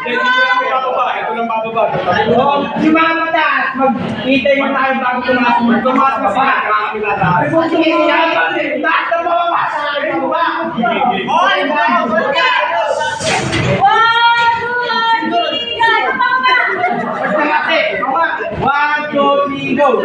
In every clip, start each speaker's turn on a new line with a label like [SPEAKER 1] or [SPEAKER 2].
[SPEAKER 1] Ito lang bababa. Yung mga mataas, mag-itay mo tayo bago tumaas mo. Tumaas mo siya. Taas na bababa sa akin ba? One, two, three, go!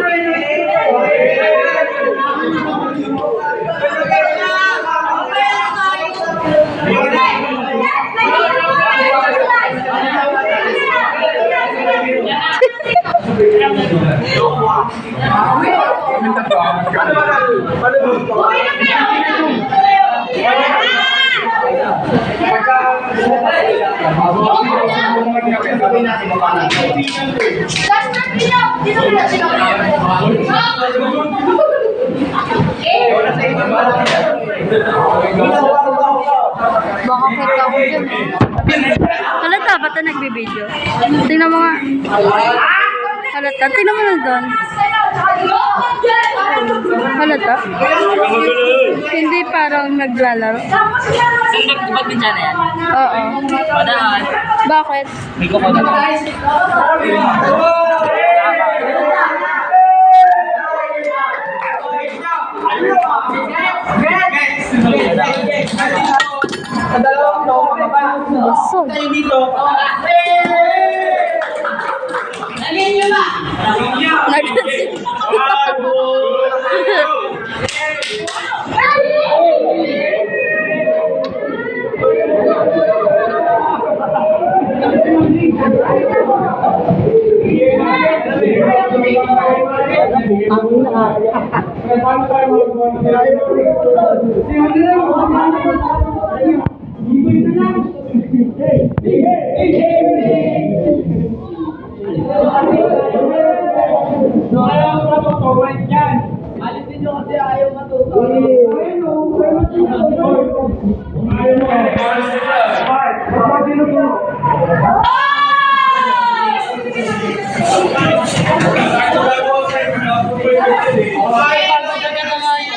[SPEAKER 2] Baka kita ako dyan. Halata, ba't na nagbibideo? Tingnan mo nga. Halata, tingnan mo na doon. Halata? Hindi parang naglalaro.
[SPEAKER 3] Ba't din dyan yan?
[SPEAKER 2] Oo.
[SPEAKER 3] Padaan.
[SPEAKER 2] Bakit?
[SPEAKER 3] May ko padaan.
[SPEAKER 2] Busog.
[SPEAKER 1] Alisin nyo kasi ayaw matuto. Ayaw